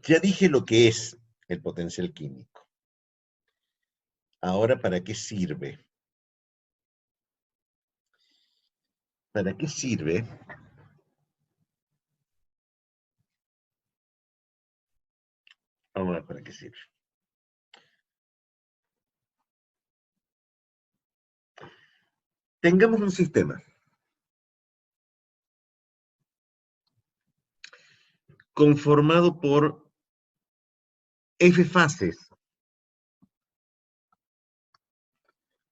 Ya dije lo que es el potencial químico. Ahora, ¿para qué sirve? ¿Para qué sirve? Vamos a ver para qué sirve. Tengamos un sistema conformado por F fases.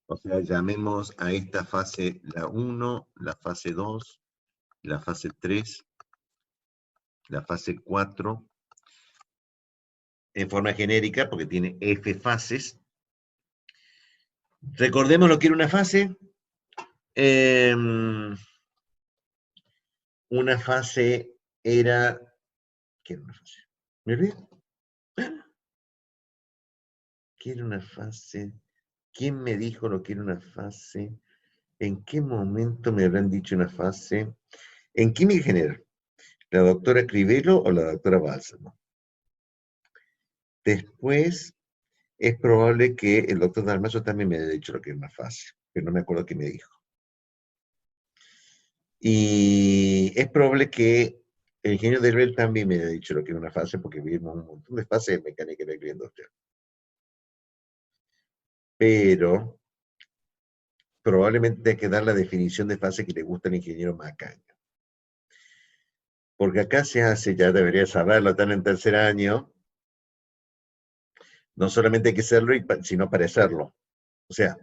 O sea, llamemos a esta fase la 1, la fase 2, la fase 3, la fase 4, en forma genérica, porque tiene F fases. Recordemos lo que era una fase. Una fase era... ¿Qué era una fase? ¿Me olvidé? ¿Qué era una fase? ¿Quién me dijo lo que era una fase? ¿En qué momento me habrán dicho una fase? En química general, ¿la doctora Crivelo o la doctora Bálsamo? Después, es probable que el doctor Dalmaso también me haya dicho lo que era una fase, pero no me acuerdo qué me dijo. Y es probable que el ingeniero Delbel también me haya dicho lo que era una fase, porque vimos un montón de fases de mecánica eléctrica industrial. Pero probablemente hay que dar la definición de fase que le gusta al ingeniero Macaño. Porque acá se hace, ya debería saberlo, están en tercer año, no solamente hay que serlo, sino parecerlo. O sea,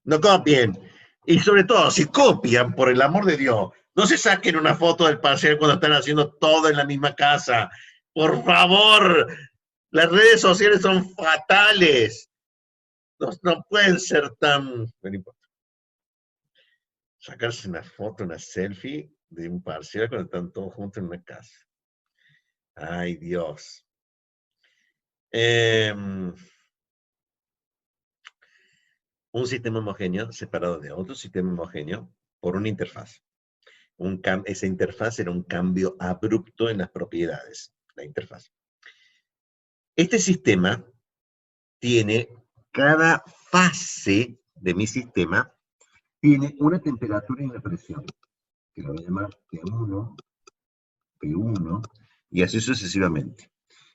no copien. Y sobre todo, si copian, por el amor de Dios, no se saquen una foto del parcial cuando están haciendo todo en la misma casa. Por favor, las redes sociales son fatales. No pueden ser tan... No importa. Sacarse una foto, una selfie de un parcial cuando están todos juntos en una casa. Ay, Dios. Un sistema homogéneo separado de otro sistema homogéneo por una interfaz. Esa interfaz era un cambio abrupto en las propiedades, la interfaz. Este sistema tiene, cada fase de mi sistema tiene una temperatura y una presión, que lo voy a llamar T1, P1, y así sucesivamente.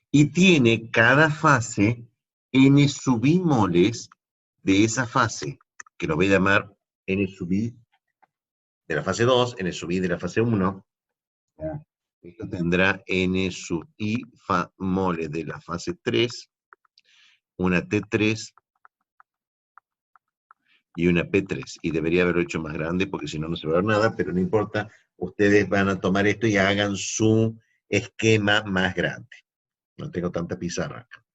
Y tiene cada fase n subimoles de esa fase, que lo voy a llamar n sub i de la fase 2, n sub i de la fase 1. Esto tendrá n sub i moles de la fase 3, una T3 y una P3. Y debería haberlo hecho más grande porque si no, no se va a ver nada, pero no importa. Ustedes van a tomar esto y hagan su esquema más grande. No tengo tanta pizarra acá.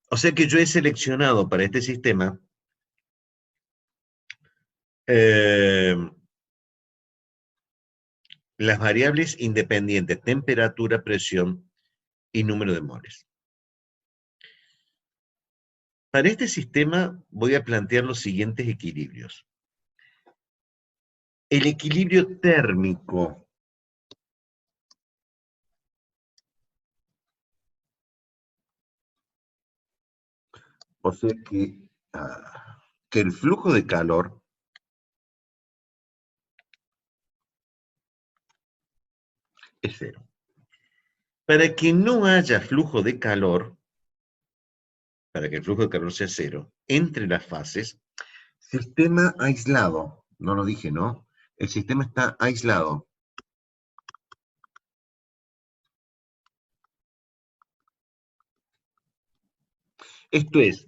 O sea que yo he seleccionado para este sistema las variables independientes, temperatura, presión y número de moles. Para este sistema voy a plantear los siguientes equilibrios. El equilibrio térmico. O sea que el flujo de calor es cero. Para que no haya flujo de calor, para que el flujo de calor sea cero, entre las fases, sistema aislado. No lo dije, ¿no? El sistema está aislado. Esto es,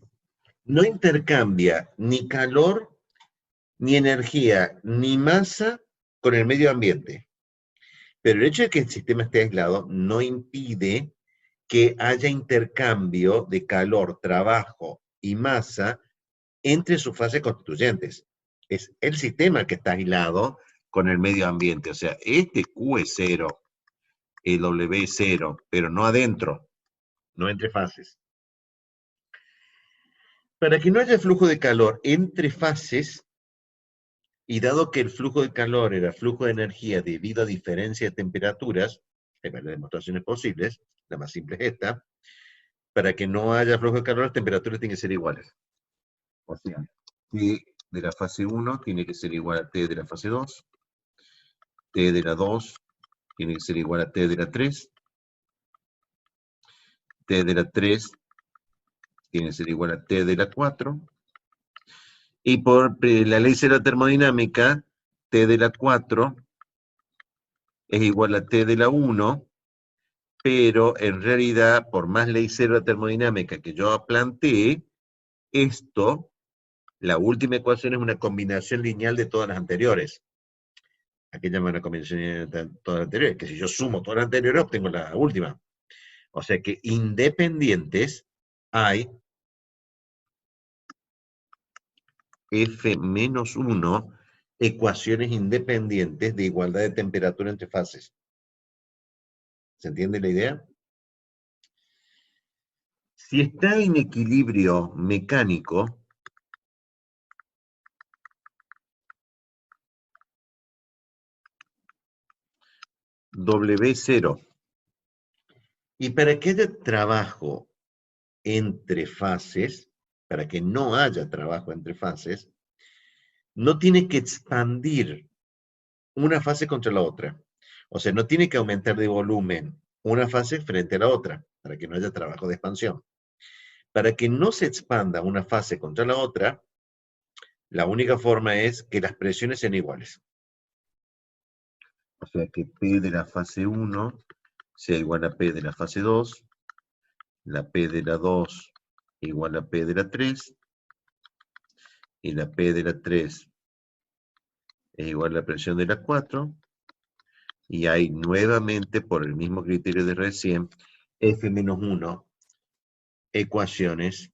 no intercambia ni calor, ni energía, ni masa con el medio ambiente. Pero el hecho de que el sistema esté aislado no impide que haya intercambio de calor, trabajo y masa entre sus fases constituyentes. Es el sistema que está aislado con el medio ambiente. O sea, este Q es cero, el W es cero, pero no adentro, no entre fases. Para que no haya flujo de calor entre fases, y dado que el flujo de calor era flujo de energía debido a diferencia de temperaturas, Hay varias demostraciones posibles, la más simple es esta. Para que no haya flujo de calor, las temperaturas tienen que ser iguales. O sea, T de la fase 1 tiene que ser igual a T de la fase 2, T de la 2 tiene que ser igual a T de la 3, T de la 3 tiene que ser igual a T de la 4, y por la ley de la termodinámica, T de la 4 es igual a T de la 1, pero en realidad, por más ley cero de la termodinámica que yo planteé, esto, la última ecuación es una combinación lineal de todas las anteriores. ¿A qué llaman una combinación lineal de todas las anteriores? Que si yo sumo todas las anteriores, obtengo la última. O sea que independientes hay F-1 ecuaciones independientes de igualdad de temperatura entre fases. ¿Se entiende la idea? Si está en equilibrio mecánico, W0. Y para que haya trabajo entre fases, para que no haya trabajo entre fases, no tiene que expandir una fase contra la otra. O sea, no tiene que aumentar de volumen una fase frente a la otra, para que no haya trabajo de expansión. Para que no se expanda una fase contra la otra, la única forma es que las presiones sean iguales. O sea que P de la fase 1 sea igual a P de la fase 2, la P de la 2 igual a P de la 3, y la P de la 3 es igual a la presión de la 4, y hay nuevamente, por el mismo criterio de recién, F-1 ecuaciones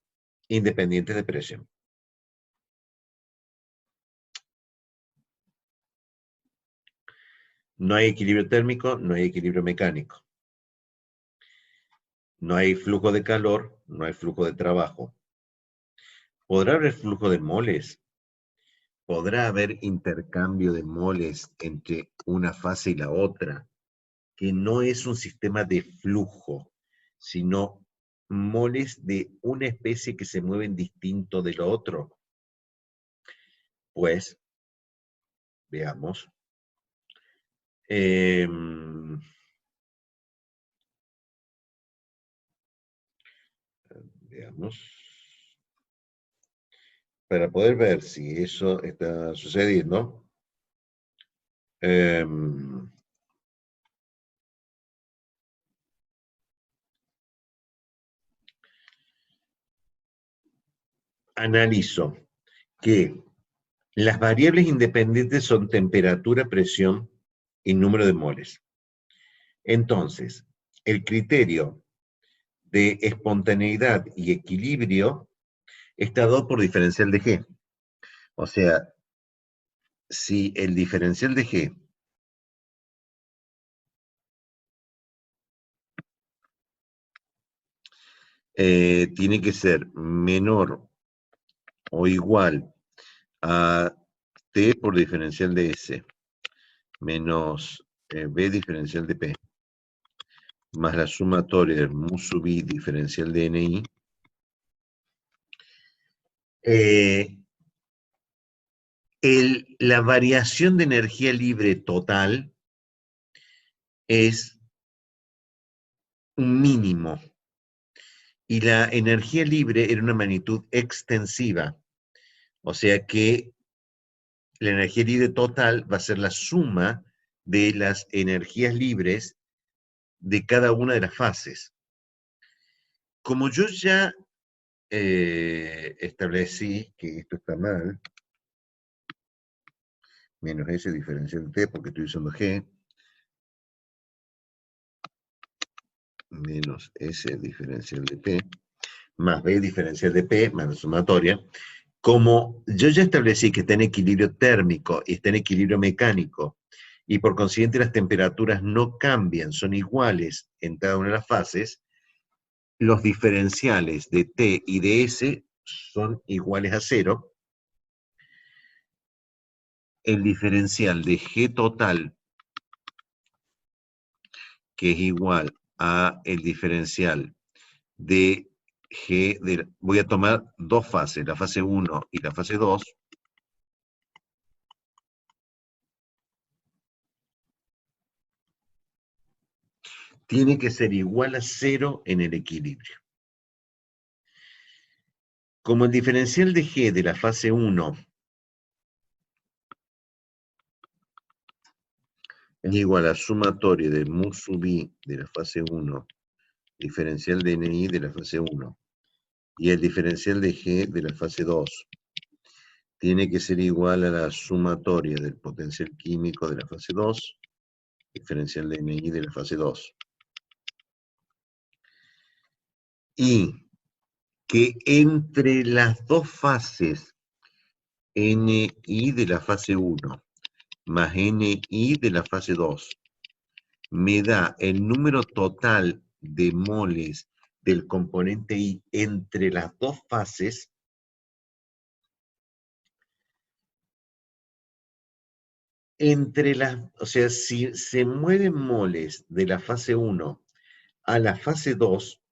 independientes de presión. No hay equilibrio térmico, no hay equilibrio mecánico. No hay flujo de calor, no hay flujo de trabajo. ¿Podrá haber flujo de moles? ¿Podrá haber intercambio de moles entre una fase y la otra? Que no es un sistema de flujo, sino moles de una especie que se mueven distinto de lo otro. Pues, veamos. Veamos. Para poder ver si eso está sucediendo. Analizo que las variables independientes son temperatura, presión y número de moles. Entonces, el criterio de espontaneidad y equilibrio está dado por diferencial de G. O sea, si el diferencial de G tiene que ser menor o igual a T por diferencial de S menos B diferencial de P más la sumatoria del mu sub I diferencial de NI, la variación de energía libre total es un mínimo. Y la energía libre era una magnitud extensiva. O sea que la energía libre total va a ser la suma de las energías libres de cada una de las fases. Como yo ya establecí que esto está mal, menos S diferencial de T, porque estoy usando G, menos S diferencial de P, más B diferencial de P, más la sumatoria. Como yo ya establecí que está en equilibrio térmico y está en equilibrio mecánico, y por consiguiente las temperaturas no cambian, son iguales en cada una de las fases, los diferenciales de T y de S son iguales a 0. El diferencial de G total, que es igual a el diferencial de G, voy a tomar dos fases, la fase 1 y la fase 2, tiene que ser igual a 0 en el equilibrio. Como el diferencial de G de la fase 1 es igual a sumatoria del mu sub i de la fase 1, diferencial de NI de la fase 1, y el diferencial de G de la fase 2, tiene que ser igual a la sumatoria del potencial químico de la fase 2, diferencial de NI de la fase 2. Y que entre las dos fases, NI de la fase 1 más NI de la fase 2, me da el número total de moles del componente I entre las dos fases, o sea, si se mueven moles de la fase 1 a la fase 2,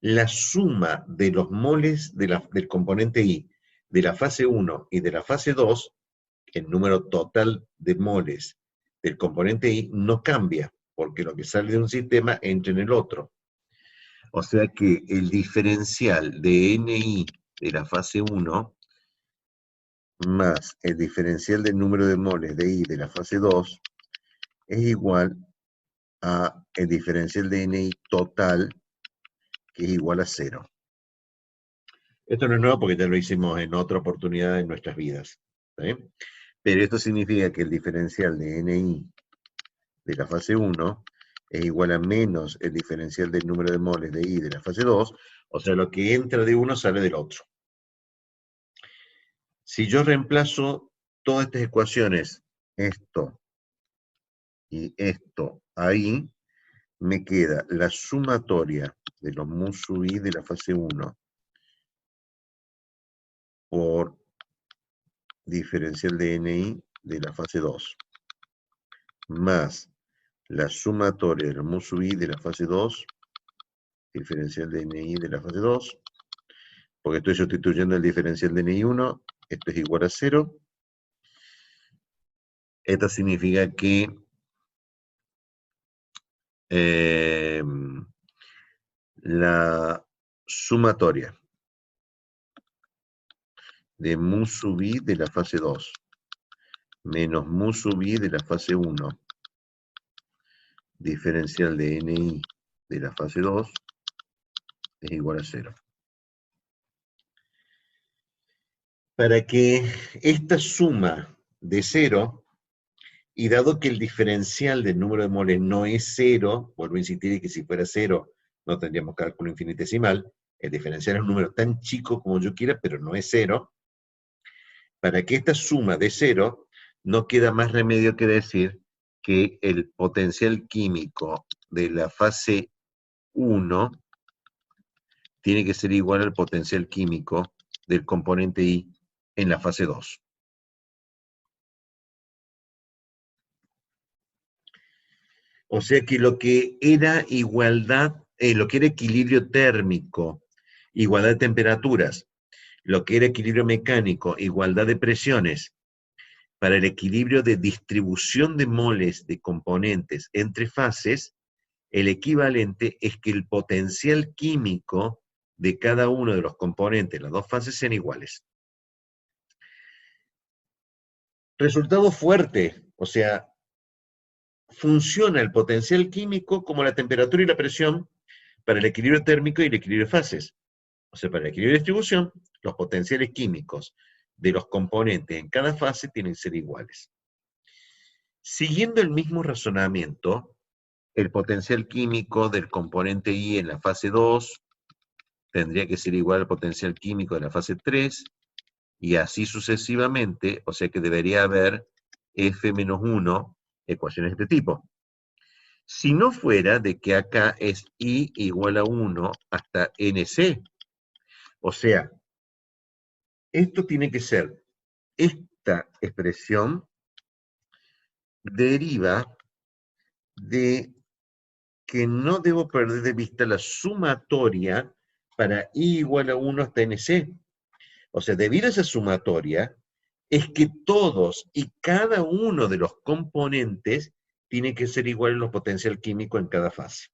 la suma de los moles del componente I de la fase 1 y de la fase 2, el número total de moles del componente I, no cambia, porque lo que sale de un sistema entra en el otro. O sea que el diferencial de NI de la fase 1 más el diferencial del número de moles de I de la fase 2 es igual a el diferencial de NI total, que es igual a 0. Esto no es nuevo porque ya lo hicimos en otra oportunidad en nuestras vidas, ¿sí? Pero esto significa que el diferencial de NI de la fase 1 es igual a menos el diferencial del número de moles de I de la fase 2, o sea, lo que entra de uno sale del otro. Si yo reemplazo todas estas ecuaciones, esto y esto ahí, me queda la sumatoria de los mu sub i de la fase 1 por diferencial de NI de la fase 2, más la sumatoria de los mu sub i de la fase 2, diferencial de NI de la fase 2, porque estoy sustituyendo el diferencial de NI1, esto es igual a 0. Esto significa que la sumatoria de mu sub i de la fase 2 menos mu sub i de la fase 1, diferencial de NI de la fase 2, es igual a 0. Para que esta suma de 0, y dado que el diferencial del número de moles no es 0, vuelvo a insistir que si fuera 0 no tendríamos cálculo infinitesimal, el diferencial es un número tan chico como yo quiera, pero no es 0. Para que esta suma de 0, no queda más remedio que decir que el potencial químico de la fase 1 tiene que ser igual al potencial químico del componente I en la fase 2. O sea que lo que era igualdad, lo que era equilibrio térmico, igualdad de temperaturas, lo que era equilibrio mecánico, igualdad de presiones, para el equilibrio de distribución de moles de componentes entre fases, el equivalente es que el potencial químico de cada uno de los componentes, las dos fases, sean iguales. Resultado fuerte, o sea, funciona el potencial químico como la temperatura y la presión para el equilibrio térmico y el equilibrio de fases. O sea, para el equilibrio de distribución, los potenciales químicos de los componentes en cada fase tienen que ser iguales. Siguiendo el mismo razonamiento, el potencial químico del componente I en la fase 2 tendría que ser igual al potencial químico de la fase 3, y así sucesivamente, o sea que debería haber F-1 ecuaciones de este tipo. Si no fuera de que acá es I igual a 1 hasta NC. O sea, esto tiene que ser, esta expresión deriva de que no debo perder de vista la sumatoria para I igual a 1 hasta NC. O sea, debido a esa sumatoria, es que todos y cada uno de los componentes tiene que ser igual en los potencial químico en cada fase.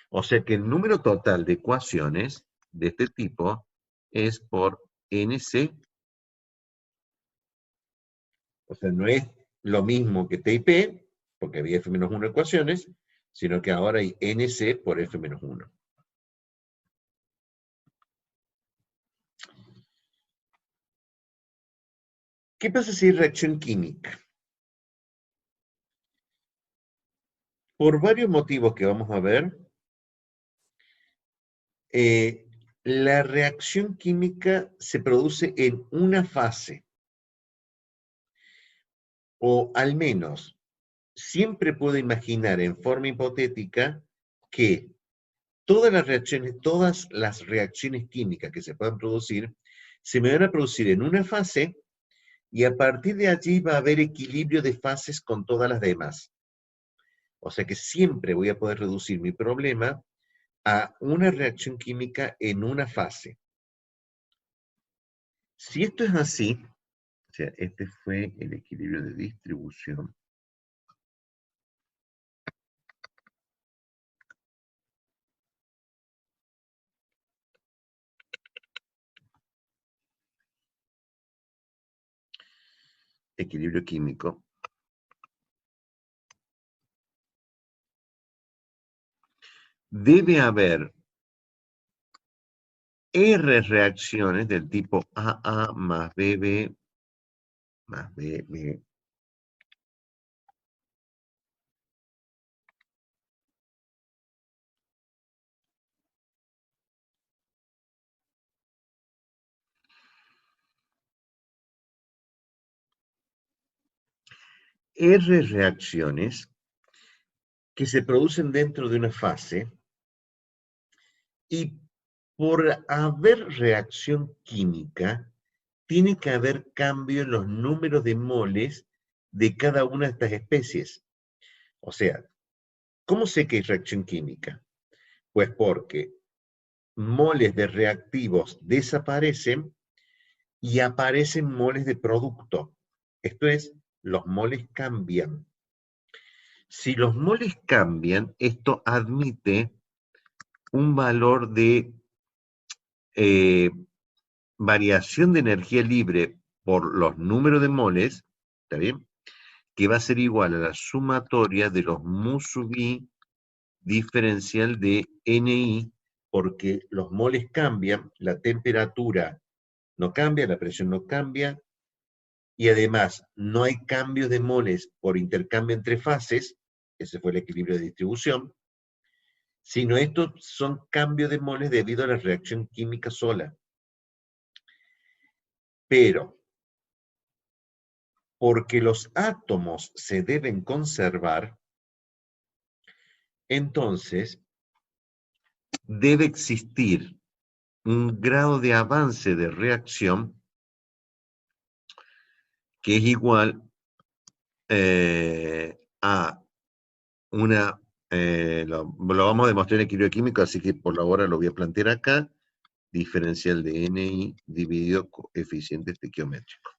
O sea que el número total de ecuaciones de este tipo es por NC. O sea, no es lo mismo que T y P, porque había F-1 ecuaciones, sino que ahora hay NC por F-1. ¿Qué pasa si hay reacción química? Por varios motivos que vamos a ver, la reacción química se produce en una fase, o al menos siempre puedo imaginar en forma hipotética que todas las reacciones químicas que se puedan producir, se me van a producir en una fase y a partir de allí va a haber equilibrio de fases con todas las demás. O sea que siempre voy a poder reducir mi problema a una reacción química en una fase. Si esto es así, o sea, este fue el equilibrio de distribución. Equilibrio químico. Debe haber R reacciones del tipo AA más BB más BB. R reacciones que se producen dentro de una fase y por haber reacción química, tiene que haber cambio en los números de moles de cada una de estas especies. O sea, ¿cómo sé que hay reacción química? Pues porque moles de reactivos desaparecen y aparecen moles de producto. Esto es, los moles cambian. Si los moles cambian, esto admite un valor de variación de energía libre por los números de moles, ¿está bien? Que va a ser igual a la sumatoria de los mu sub i diferencial de Ni, porque los moles cambian, la temperatura no cambia, la presión no cambia, y además no hay cambios de moles por intercambio entre fases, ese fue el equilibrio de distribución, sino estos son cambios de moles debido a la reacción química sola. Pero, porque los átomos se deben conservar, entonces debe existir un grado de avance de reacción que es igual a una, lo vamos a demostrar en equilibrio químico, así que por ahora lo voy a plantear acá, diferencial de Ni dividido coeficiente estequiométrico.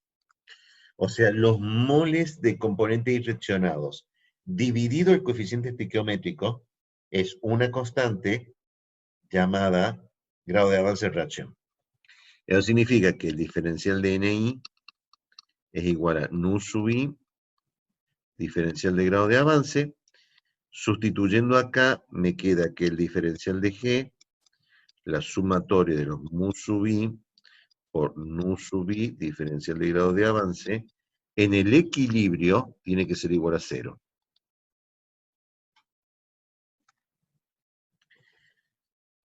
O sea, los moles de componentes direccionados dividido el coeficiente estequiométrico es una constante llamada grado de avance de reacción. Eso significa que el diferencial de Ni es igual a nu sub i, diferencial de grado de avance. Sustituyendo acá, me queda que el diferencial de G, la sumatoria de los mu sub i por nu sub i, diferencial de grado de avance, en el equilibrio tiene que ser igual a 0.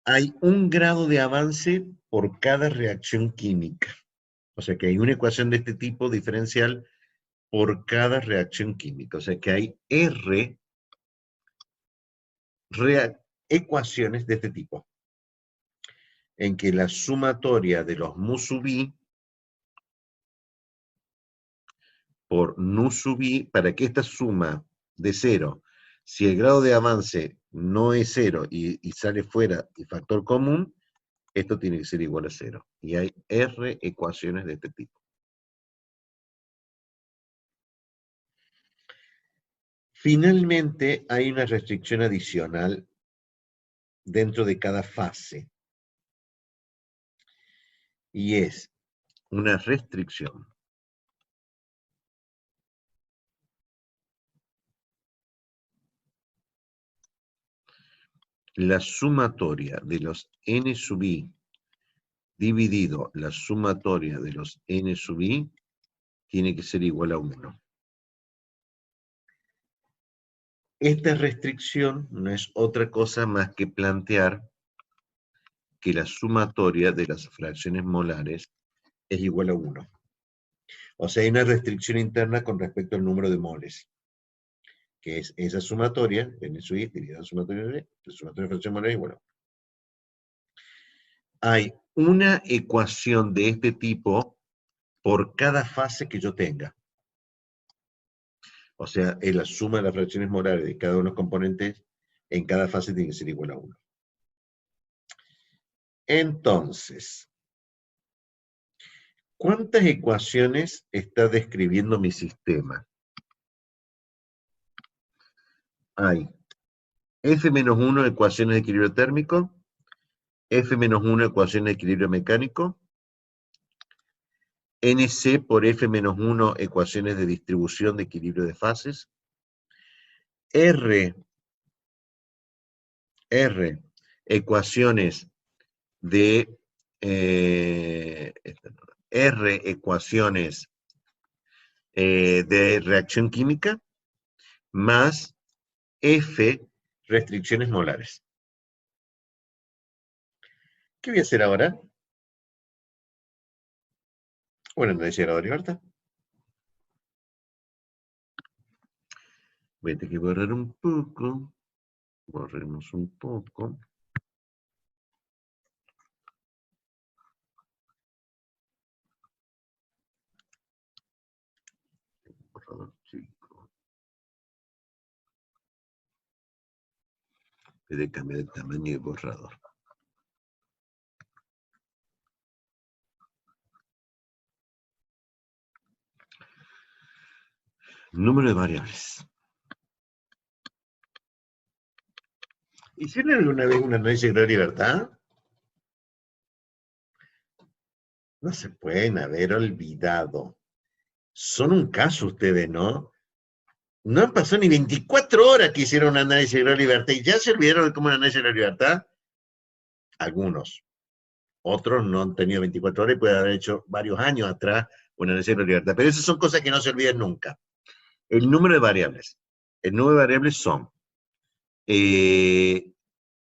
Hay un grado de avance por cada reacción química. O sea que hay una ecuación de este tipo diferencial por cada reacción química. O sea que hay R ecuaciones de este tipo, en que la sumatoria de los mu sub i por nu sub i, para que esta suma de 0, si el grado de avance no es 0 y sale fuera y factor común, esto tiene que ser igual a 0. Y hay R ecuaciones de este tipo. Finalmente, hay una restricción adicional dentro de cada fase. Y es una restricción la sumatoria de los n sub i dividido la sumatoria de los n sub i tiene que ser igual a 1. Esta restricción no es otra cosa más que plantear que la sumatoria de las fracciones molares es igual a 1. O sea, hay una restricción interna con respecto al número de moles, que es esa sumatoria, n sub i dividida la sumatoria de fracción molar es igual a 1. Hay una ecuación de este tipo por cada fase que yo tenga. O sea, es la suma de las fracciones molares de cada uno de los componentes en cada fase tiene que ser igual a 1. Entonces, ¿cuántas ecuaciones está describiendo mi sistema? Hay F-1 ecuaciones de equilibrio térmico, F-1 ecuaciones de equilibrio mecánico, NC por F-1 ecuaciones de distribución de equilibrio de fases, R ecuaciones de R ecuaciones de reacción química, más F restricciones molares. ¿Qué voy a hacer ahora? Bueno, no he llegado a libertad. Voy a tener que borrar un poco. Borremos un poco. Borrador chico. Voy a cambiar el tamaño de borrador. Número de variables. ¿Hicieron alguna vez una análisis de grado de libertad? No se pueden haber olvidado. Son un caso ustedes, ¿no? No han pasado ni 24 horas que hicieron un análisis de grado de libertad y ya se olvidaron de cómo un análisis de grado de libertad. Algunos. Otros no han tenido 24 horas y pueden haber hecho varios años atrás un análisis de grado de libertad. Pero esas son cosas que no se olvidan nunca. El número de variables. El número de variables son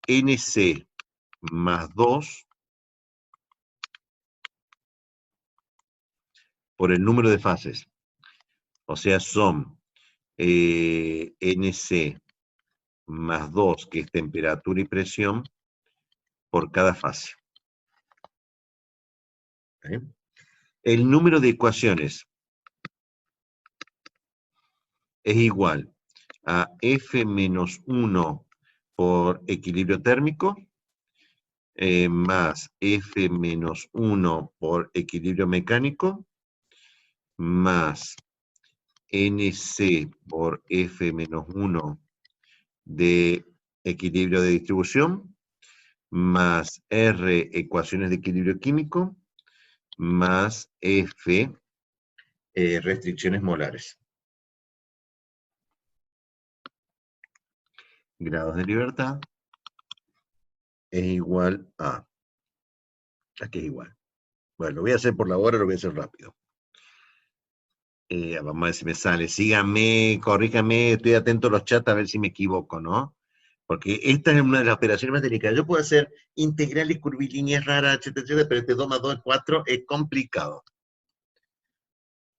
NC más 2 por el número de fases. O sea, son NC más 2, que es temperatura y presión, por cada fase. ¿Eh? El número de ecuaciones es igual a F menos 1 por equilibrio térmico, más F menos 1 por equilibrio mecánico, más NC por F menos 1 de equilibrio de distribución, más R ecuaciones de equilibrio químico, más F restricciones molares. Grados de libertad es igual a... Aquí es igual. Bueno, lo voy a hacer por la hora, lo voy a hacer rápido. Vamos a ver si me sale. Síganme, corríjanme, estoy atento a los chats a ver si me equivoco, ¿no? Porque esta es una de las operaciones más delicadas. Yo puedo hacer integrales curvilíneas raras, etcétera, etcétera, pero este 2 más 2 es 4, es complicado.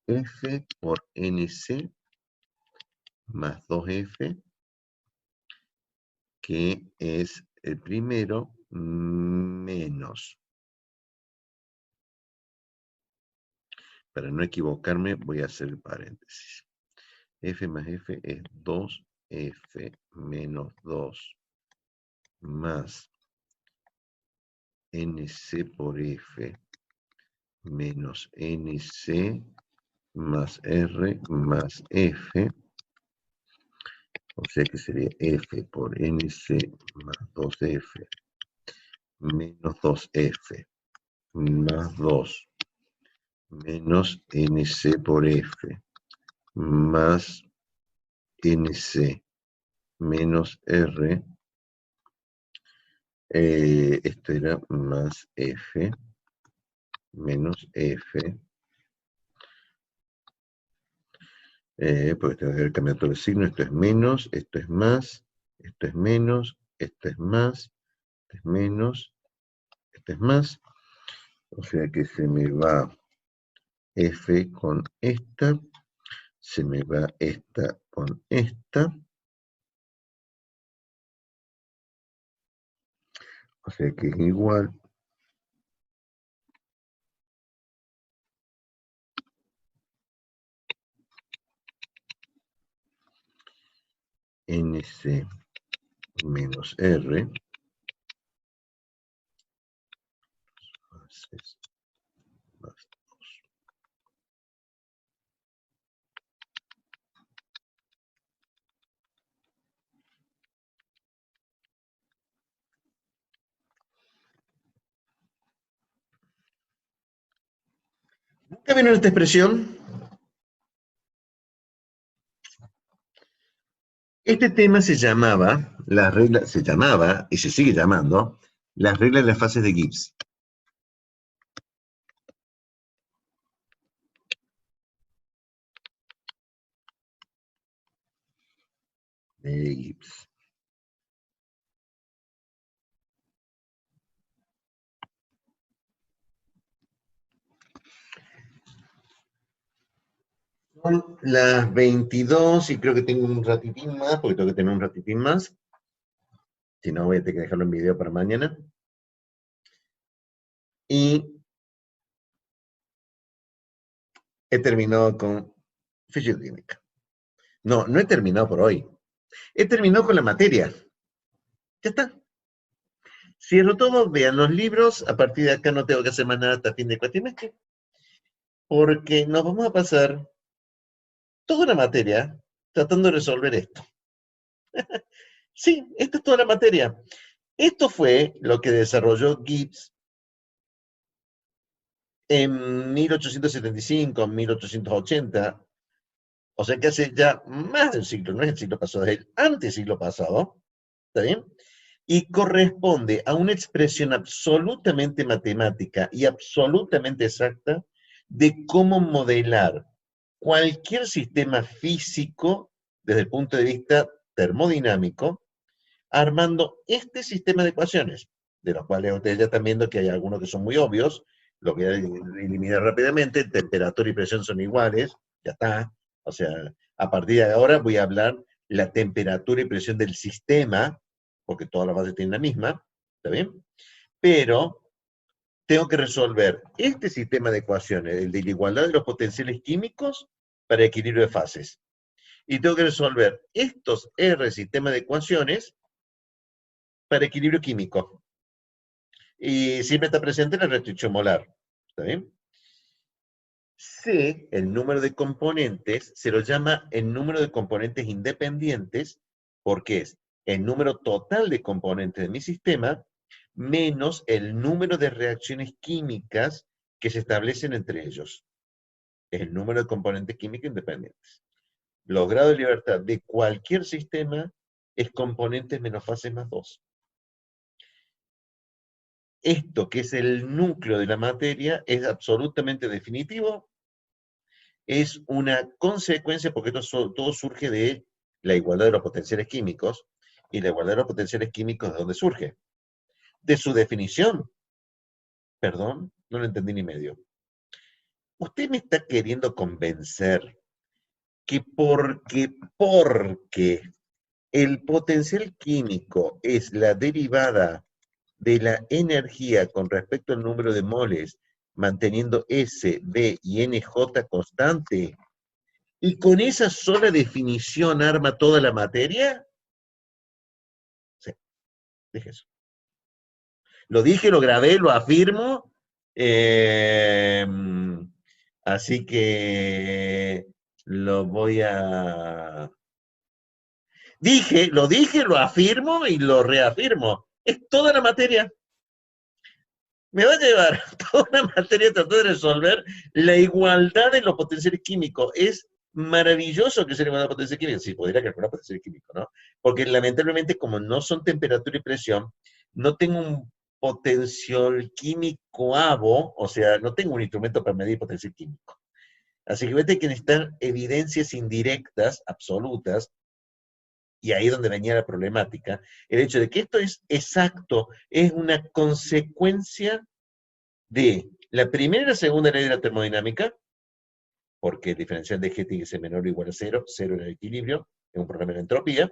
F por NC más 2F, que es el primero, menos. Para no equivocarme, voy a hacer el paréntesis. F más F es 2F menos 2 más NC por F menos NC más R más F, o sea que sería F por NC más 2F menos 2F más 2 menos NC por F más NC menos R, esto era más F menos F, porque tengo que haber cambiado todo el signo, esto es menos, esto es más, esto es menos, esto es más, esto es menos, esto es más, o sea que se me va F con esta, se me va esta con esta, o sea que es igual NC menos R más 2. ¿Nunca vieron esta expresión? Este tema se llamaba, se llamaba, y se sigue llamando, las reglas de las fases de Gibbs. De Gibbs. Son las 22 y creo que tengo un ratitín más, porque tengo que tener un ratitín más. Si no, voy a tener que dejarlo en video para mañana. Y he terminado con fisioquímica. No, no he terminado por hoy. He terminado con la materia. Ya está. Cierro todo, vean los libros. A partir de acá no tengo que hacer más nada hasta fin de cuatrimestre. Porque nos vamos a pasar toda la materia tratando de resolver esto. Sí, esta es toda la materia. Esto fue lo que desarrolló Gibbs en 1875, 1880, o sea que hace ya más de un siglo, no es el siglo pasado, es el antesiglo pasado, ¿está bien? Y corresponde a una expresión absolutamente matemática y absolutamente exacta de cómo modelar cualquier sistema físico desde el punto de vista termodinámico, armando este sistema de ecuaciones, de los cuales ustedes ya están viendo que hay algunos que son muy obvios, lo voy a eliminar rápidamente, temperatura y presión son iguales, ya está, o sea, a partir de ahora voy a hablar la temperatura y presión del sistema, porque todas las bases tienen la misma, ¿está bien? Pero tengo que resolver este sistema de ecuaciones, el de la igualdad de los potenciales químicos para equilibrio de fases. Y tengo que resolver estos R sistemas de ecuaciones para equilibrio químico. Y siempre está presente la restricción molar. ¿Está bien? C, el número de componentes, se lo llama el número de componentes independientes, porque es el número total de componentes de mi sistema menos el número de reacciones químicas que se establecen entre ellos. Es el número de componentes químicos independientes. Los grados de libertad de cualquier sistema es componentes menos fases más 2. Esto, que es el núcleo de la materia, es absolutamente definitivo, es una consecuencia, porque esto todo surge de la igualdad de los potenciales químicos, y la igualdad de los potenciales químicos, ¿de dónde surge? De su definición. Perdón, no lo entendí ni medio. Usted me está queriendo convencer que porque el potencial químico es la derivada de la energía con respecto al número de moles, manteniendo S, B y NJ constante, y con esa sola definición arma toda la materia. Sí. Dije eso. Lo dije, lo grabé, lo afirmo. eh, Así que lo voy a... Dije, lo afirmo y lo reafirmo. Es toda la materia. Me va a llevar toda la materia a tratar de resolver la igualdad de los potenciales químicos. Es maravilloso que sea la igualdad de potenciales químicos. Sí, podría calcular potenciales químicos, ¿no? Porque lamentablemente, como no son temperatura y presión, no tengo un potencial químico abo, o sea, no tengo un instrumento para medir potencial químico. Así que vete que necesitar evidencias indirectas, absolutas, y ahí es donde venía la problemática, el hecho de que esto es exacto, es una consecuencia de la primera y la segunda ley de la termodinámica, porque el diferencial de G tiene que ser menor o igual a cero, cero en el equilibrio, es un problema de entropía,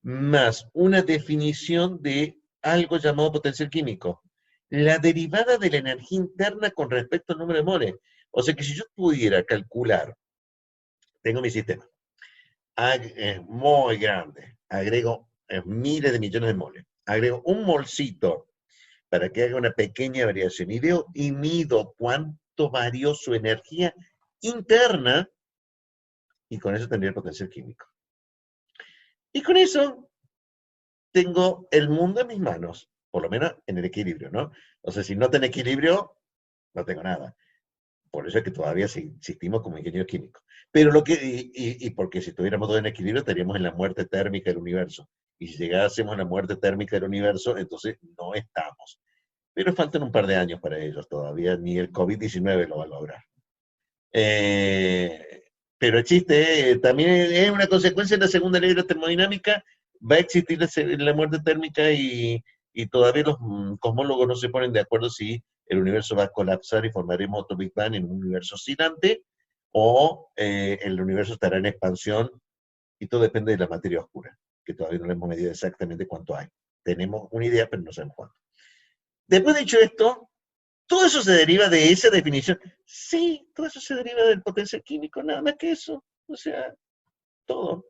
más una definición de algo llamado potencial químico, la derivada de la energía interna con respecto al número de moles. O sea que si yo pudiera calcular, tengo mi sistema, es muy grande, agrego miles de millones de moles, agrego un molcito para que haga una pequeña variación y veo y mido cuánto varió su energía interna y con eso tendría el potencial químico. Y con eso tengo el mundo en mis manos, por lo menos en el equilibrio, ¿no? O sea, si no tengo equilibrio, no tengo nada. Por eso es que todavía existimos como ingenieros químicos. Pero y porque si estuviéramos todos en equilibrio, estaríamos en la muerte térmica del universo. Y si llegásemos a la muerte térmica del universo, entonces no estamos. Pero faltan un par de años para ellos todavía, ni el COVID-19 lo va a lograr. Eh, pero el chiste también es una consecuencia de la segunda ley de la termodinámica, va a existir la muerte térmica y todavía los cosmólogos no se ponen de acuerdo si el universo va a colapsar y formaremos otro Big Bang en un universo oscilante o el universo estará en expansión y todo depende de la materia oscura, que todavía no le hemos medido exactamente cuánto hay. Tenemos una idea, pero no sabemos cuánto. Después de dicho esto, todo eso se deriva de esa definición. Sí, todo eso se deriva del potencial químico, nada más que eso. O sea, todo.